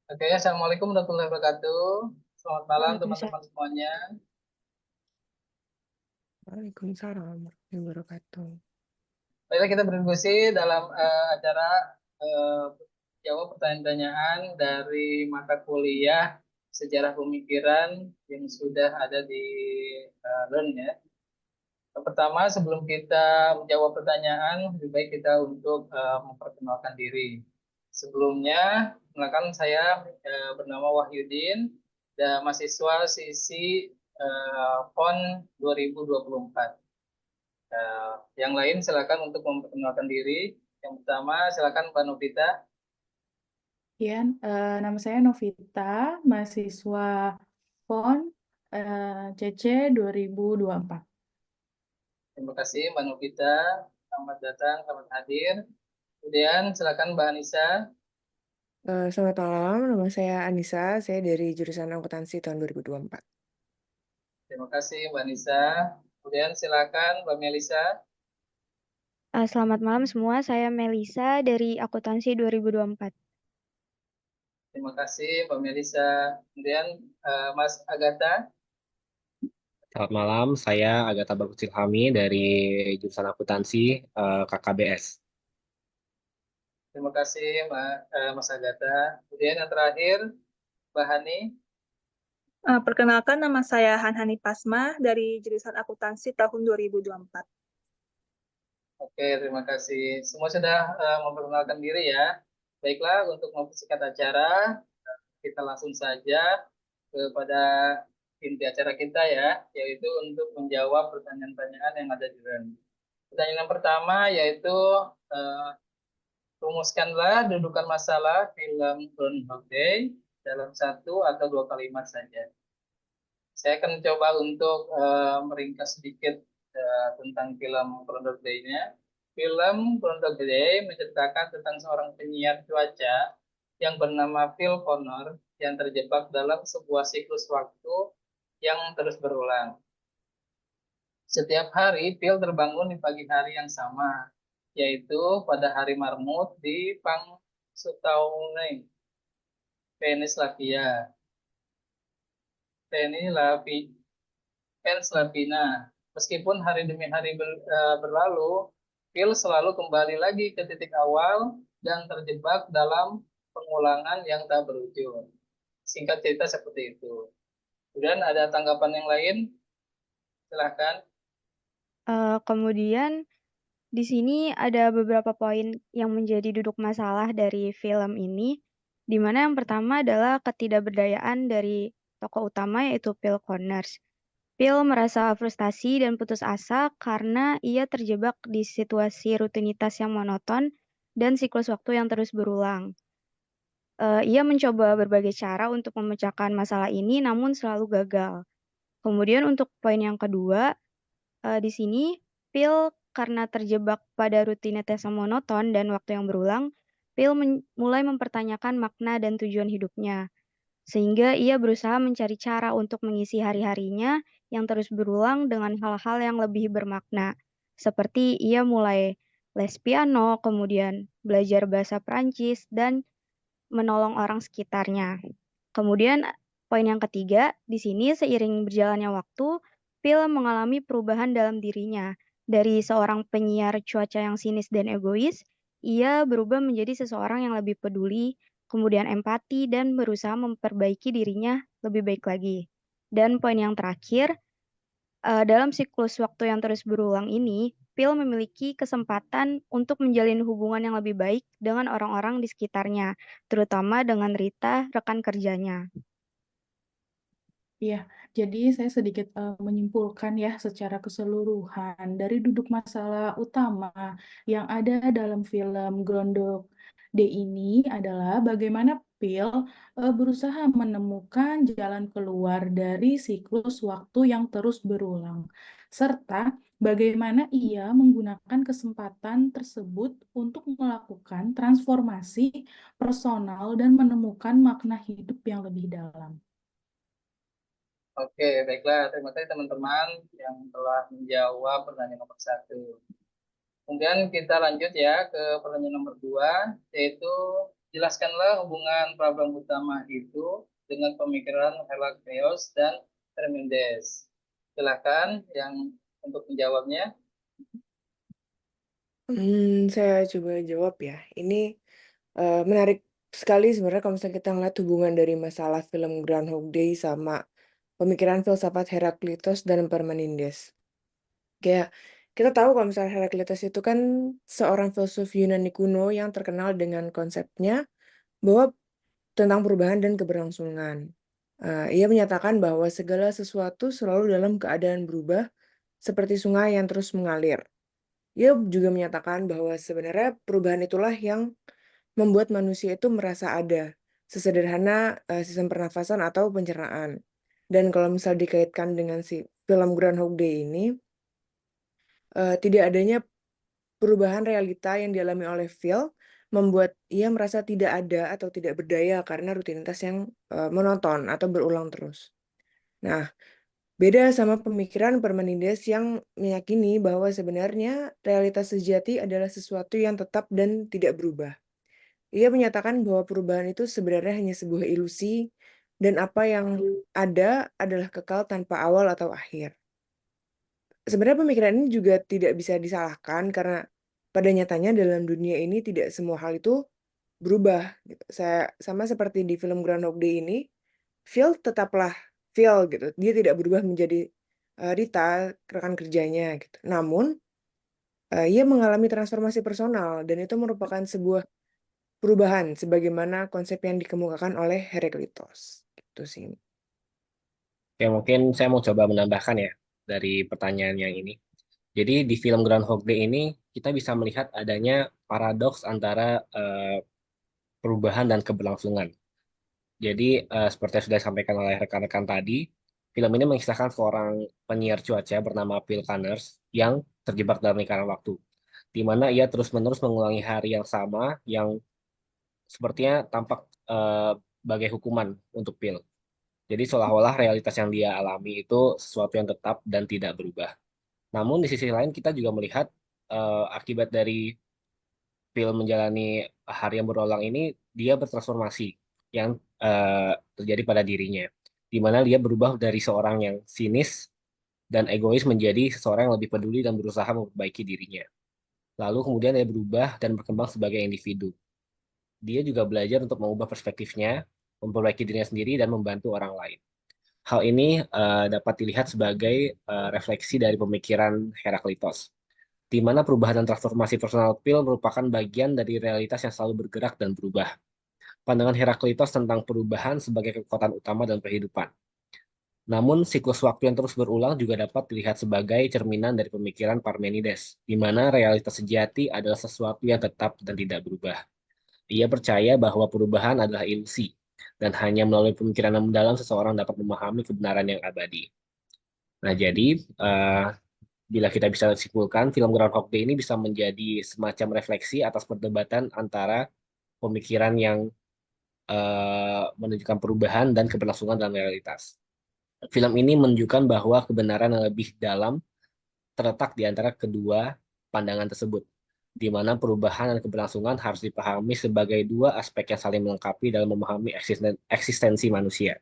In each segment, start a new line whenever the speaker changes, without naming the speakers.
Oke, Assalamualaikum warahmatullahi wabarakatuh. Selamat malam
Waalaikumsalam.
teman-teman semuanya.
Waalaikumsalam warahmatullahi wabarakatuh.
Baiklah, kita berdiskusi dalam acara eh, jawab pertanyaan-pertanyaan dari mata kuliah Sejarah Pemikiran yang sudah ada di LEARN ya. Yang pertama, sebelum kita menjawab pertanyaan, lebih baik kita untuk memperkenalkan diri. Sebelumnya, kenalkan saya bernama Wahyudin dan mahasiswa sisi PON 2024. Eh, yang lain silakan untuk memperkenalkan diri. Yang pertama, silakan Mbak Novita.
Ya, nama saya Novita, mahasiswa PON CC 2024.
Terima kasih Mbak Novita. Selamat datang, selamat hadir. Kemudian silakan Mbak Anissa.
Selamat malam, nama saya Anissa, saya dari jurusan akuntansi tahun 2024.
Terima kasih Mbak Anissa. Kemudian silakan Mbak Melisa.
Selamat malam semua, saya Melisa dari Akuntansi 2024.
Terima kasih Mbak Melisa. Kemudian Mas Agatha.
Selamat malam, saya Agatha Bagus Ilhami dari jurusan akuntansi KKBS.
Terima kasih Mas Agatha. Kemudian yang terakhir Mbak Hani.
Perkenalkan, nama saya Hanhani Pasma dari jurusan akuntansi tahun 2024.
Oke, terima kasih. Semua sudah memperkenalkan diri ya. Baiklah, untuk mempersingkat acara, kita langsung saja kepada inti acara kita ya, yaitu untuk menjawab pertanyaan-pertanyaan yang ada di REN. Pertanyaan yang pertama yaitu eh, rumuskanlah dudukan masalah film Groundhog Day dalam satu atau dua kalimat saja. Saya akan coba untuk meringkas sedikit tentang film Groundhog Day-nya. Film Groundhog Day menceritakan tentang seorang penyiar cuaca yang bernama Phil Connor yang terjebak dalam sebuah siklus waktu yang terus berulang. Setiap hari, Phil terbangun di pagi hari yang sama, yaitu pada hari Marmut di Punxsutawney, Pennsylvania. Pennsylvania. Meskipun hari demi hari berlalu, Phil selalu kembali lagi ke titik awal dan terjebak dalam pengulangan yang tak berujung. Singkat cerita seperti itu. Kemudian ada tanggapan yang lain? Silahkan.
Kemudian di sini ada beberapa poin yang menjadi duduk masalah dari film ini, di mana yang pertama adalah ketidakberdayaan dari tokoh utama yaitu Phil Connors. Phil merasa frustasi dan putus asa karena ia terjebak di situasi rutinitas yang monoton dan siklus waktu yang terus berulang. Ia mencoba berbagai cara untuk memecahkan masalah ini, namun selalu gagal. Kemudian untuk poin yang kedua, di sini Phil karena terjebak pada rutinitas yang monoton dan waktu yang berulang, Phil mulai mempertanyakan makna dan tujuan hidupnya. Sehingga ia berusaha mencari cara untuk mengisi hari-harinya yang terus berulang dengan hal-hal yang lebih bermakna. Seperti ia mulai les piano, kemudian belajar bahasa Prancis, dan menolong orang sekitarnya. Kemudian poin yang ketiga, di sini seiring berjalannya waktu, Phil mengalami perubahan dalam dirinya. Dari seorang penyiar cuaca yang sinis dan egois, ia berubah menjadi seseorang yang lebih peduli, kemudian empati, dan berusaha memperbaiki dirinya lebih baik lagi. Dan poin yang terakhir, dalam siklus waktu yang terus berulang ini, Phil memiliki kesempatan untuk menjalin hubungan yang lebih baik dengan orang-orang di sekitarnya, terutama dengan Rita, rekan kerjanya.
Iya, jadi saya sedikit menyimpulkan ya secara keseluruhan dari duduk masalah utama yang ada dalam film Groundhog Day ini adalah bagaimana Phil berusaha menemukan jalan keluar dari siklus waktu yang terus berulang, serta bagaimana ia menggunakan kesempatan tersebut untuk melakukan transformasi personal dan menemukan makna hidup yang lebih dalam.
Oke, baiklah. Terima kasih teman-teman yang telah menjawab pertanyaan nomor satu. Kemudian kita lanjut ya ke pertanyaan nomor dua, yaitu Jelaskanlah hubungan problem utama itu dengan pemikiran Herakleitos dan Parmenides. Silakan yang untuk menjawabnya.
Saya coba jawab ya. Ini menarik sekali sebenarnya kalau misalnya kita ngeliat hubungan dari masalah film Groundhog Day sama pemikiran filsafat Heraklitos dan Parmenides. Kayak kita tahu kalau misalnya Heraklitos itu kan seorang filsuf Yunani kuno yang terkenal dengan konsepnya bahwa tentang perubahan dan keberlangsungan. Ia menyatakan bahwa segala sesuatu selalu dalam keadaan berubah seperti sungai yang terus mengalir. Ia juga menyatakan bahwa sebenarnya perubahan itulah yang membuat manusia itu merasa ada, sesederhana sistem pernafasan atau pencernaan. Dan kalau misal dikaitkan dengan si film Groundhog Day ini, tidak adanya perubahan realita yang dialami oleh Phil membuat ia merasa tidak ada atau tidak berdaya karena rutinitas yang monoton atau berulang terus. Nah, beda sama pemikiran Parmenides yang meyakini bahwa sebenarnya realitas sejati adalah sesuatu yang tetap dan tidak berubah. Ia menyatakan bahwa perubahan itu sebenarnya hanya sebuah ilusi dan apa yang ada adalah kekal tanpa awal atau akhir. Sebenarnya pemikiran ini juga tidak bisa disalahkan karena pada nyatanya dalam dunia ini tidak semua hal itu berubah gitu. Sama seperti di film Groundhog Day ini, Phil tetaplah Phil gitu. Dia tidak berubah menjadi Rita, rekan kerjanya gitu. Namun, ia mengalami transformasi personal dan itu merupakan sebuah perubahan sebagaimana konsep yang dikemukakan oleh Heraklitos. Gitu sih.
Ya, mungkin saya mau coba menambahkan ya dari pertanyaan yang ini. Jadi di film Groundhog Day ini kita bisa melihat adanya paradoks antara perubahan dan keberlangsungan. Jadi seperti yang sudah disampaikan oleh rekan-rekan tadi, film ini mengisahkan seorang penyiar cuaca bernama Phil Connors yang terjebak dalam lingkaran waktu, di mana ia terus-menerus mengulangi hari yang sama yang sepertinya tampak sebagai hukuman untuk Phil. Jadi seolah-olah realitas yang dia alami itu sesuatu yang tetap dan tidak berubah. Namun di sisi lain kita juga melihat akibat dari Phil menjalani hari yang berulang ini, dia bertransformasi yang terjadi pada dirinya, di mana dia berubah dari seorang yang sinis dan egois menjadi seseorang yang lebih peduli dan berusaha memperbaiki dirinya. Lalu kemudian dia berubah dan berkembang sebagai individu. Dia juga belajar untuk mengubah perspektifnya, memperbaiki dirinya sendiri, dan membantu orang lain. Hal ini dapat dilihat sebagai refleksi dari pemikiran Heraklitos, di mana perubahan dan transformasi personal Phil merupakan bagian dari realitas yang selalu bergerak dan berubah. Pandangan Heraklitos tentang perubahan sebagai kekuatan utama dalam kehidupan. Namun, siklus waktu yang terus berulang juga dapat dilihat sebagai cerminan dari pemikiran Parmenides, di mana realitas sejati adalah sesuatu yang tetap dan tidak berubah. Ia percaya bahwa perubahan adalah ilusi, dan hanya melalui pemikiran yang mendalam seseorang dapat memahami kebenaran yang abadi. Nah, jadi bila kita bisa simpulkan, film Groundhog Day ini bisa menjadi semacam refleksi atas perdebatan antara pemikiran yang menunjukkan perubahan dan keberlangsungan dalam realitas. Film ini menunjukkan bahwa kebenaran yang lebih dalam terletak di antara kedua pandangan tersebut, di mana perubahan dan keberlangsungan harus dipahami sebagai dua aspek yang saling melengkapi dalam memahami eksistensi manusia.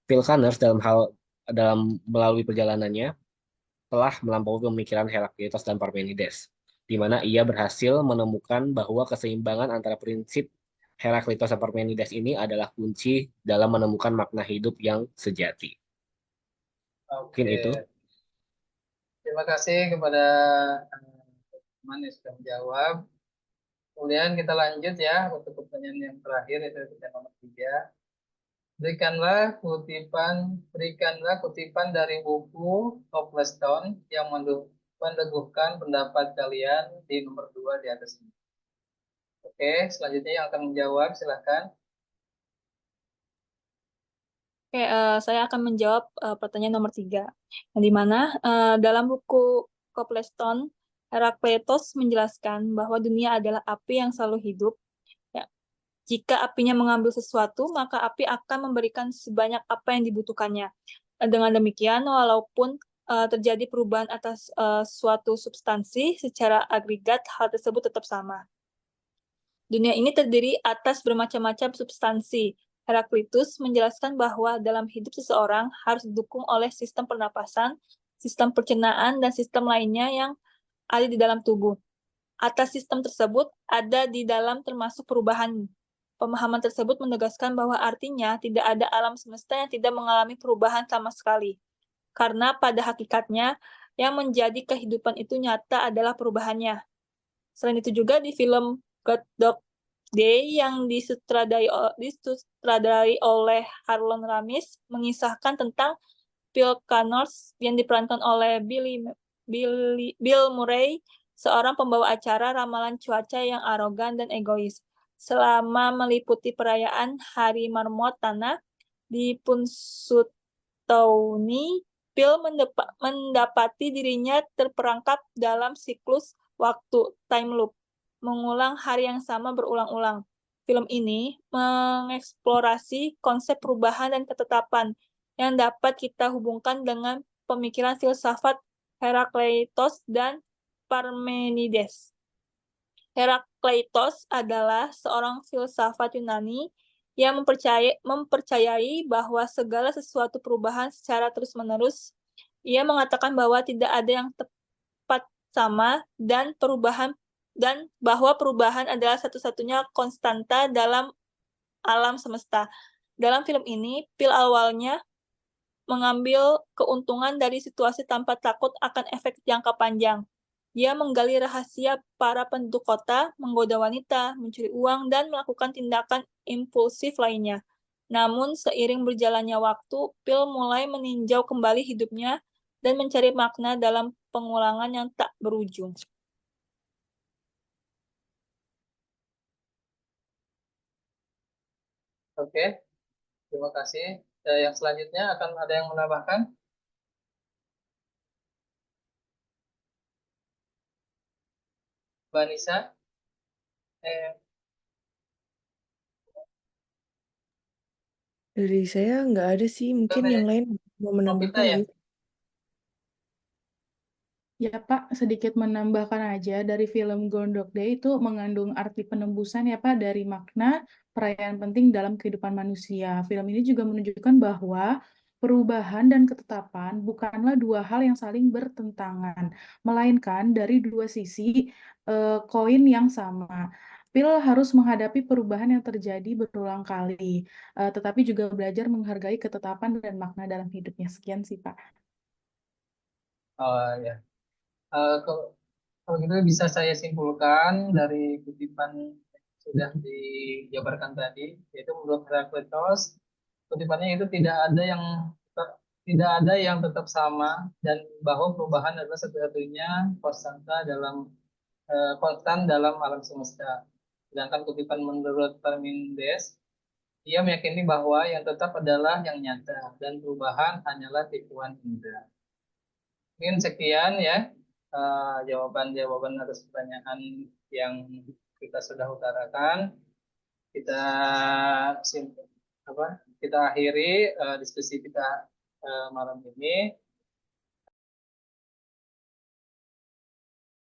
Phil Connors dalam melalui perjalanannya telah melampaui pemikiran Heraklitos dan Parmenides, di mana ia berhasil menemukan bahwa keseimbangan antara prinsip Heraklitos dan Parmenides ini adalah kunci dalam menemukan makna hidup yang sejati. Mungkin itu.
Oke, terima kasih kepada teman yang sudah menjawab. Kemudian kita lanjut ya untuk pertanyaan yang terakhir, itu pertanyaan nomor 3. Berikanlah kutipan dari buku Stone yang meneguhkan pendapat kalian di nomor 2 di atas ini. Oke, selanjutnya yang akan menjawab silahkan.
Oke, saya akan menjawab pertanyaan nomor 3. Yang dimana dalam buku Stone, Herakleitos menjelaskan bahwa dunia adalah api yang selalu hidup. Ya. Jika apinya mengambil sesuatu, maka api akan memberikan sebanyak apa yang dibutuhkannya. Dengan demikian, walaupun terjadi perubahan atas suatu substansi, secara agregat hal tersebut tetap sama. Dunia ini terdiri atas bermacam-macam substansi. Heraklitus menjelaskan bahwa dalam hidup seseorang harus didukung oleh sistem pernapasan, sistem pencernaan, dan sistem lainnya yang ada di dalam tubuh. Atas sistem tersebut ada di dalam termasuk perubahan. Pemahaman tersebut menegaskan bahwa artinya tidak ada alam semesta yang tidak mengalami perubahan sama sekali. Karena pada hakikatnya, yang menjadi kehidupan itu nyata adalah perubahannya. Selain itu juga di film Groundhog Day yang disutradai oleh Harlan Ramis mengisahkan tentang Bill Connors yang diperankan oleh Bill Murray, seorang pembawa acara ramalan cuaca yang arogan dan egois. Selama meliputi perayaan Hari Marmot Tanah di Punxsutawney, Bill mendapati dirinya terperangkap dalam siklus waktu time loop, mengulang hari yang sama berulang-ulang. Film ini mengeksplorasi konsep perubahan dan ketetapan yang dapat kita hubungkan dengan pemikiran filsafat Herakleitos dan Parmenides. Herakleitos adalah seorang filsafat Yunani yang mempercayai bahwa segala sesuatu perubahan secara terus-menerus. Ia mengatakan bahwa tidak ada yang tepat sama dan bahwa perubahan adalah satu-satunya konstanta dalam alam semesta. Dalam film ini, Bill awalnya mengambil keuntungan dari situasi tanpa takut akan efek jangka panjang. Dia menggali rahasia para penduduk kota, menggoda wanita, mencuri uang, dan melakukan tindakan impulsif lainnya. Namun, seiring berjalannya waktu, Bill mulai meninjau kembali hidupnya dan mencari makna dalam pengulangan yang tak berujung.
Oke, terima kasih. Yang selanjutnya akan ada yang menambahkan? Mbak Nisa?
Dari saya nggak ada sih, mungkin yang lain mau menambahkan
ya?
gitu.
Ya Pak, sedikit menambahkan aja dari film Groundhog Day itu mengandung arti penembusan ya Pak dari makna perayaan penting dalam kehidupan manusia. Film ini juga menunjukkan bahwa perubahan dan ketetapan bukanlah dua hal yang saling bertentangan, melainkan dari dua sisi koin yang sama. Bill harus menghadapi perubahan yang terjadi berulang kali, tetapi juga belajar menghargai ketetapan dan makna dalam hidupnya. Sekian sih Pak.
Oh ya. Kalau gitu bisa saya simpulkan dari kutipan yang sudah dijabarkan tadi, yaitu menurut Herakleitos, kutipannya itu tidak ada yang tetap sama dan bahwa perubahan adalah satu-satunya konstan dalam alam semesta. Sedangkan kutipan menurut Parmenides, ia meyakini bahwa yang tetap adalah yang nyata dan perubahan hanyalah tipuan indera. Mungkin sekian ya jawaban-jawaban atas pertanyaan yang kita sudah utarakan. Kita kita akhiri diskusi kita malam ini.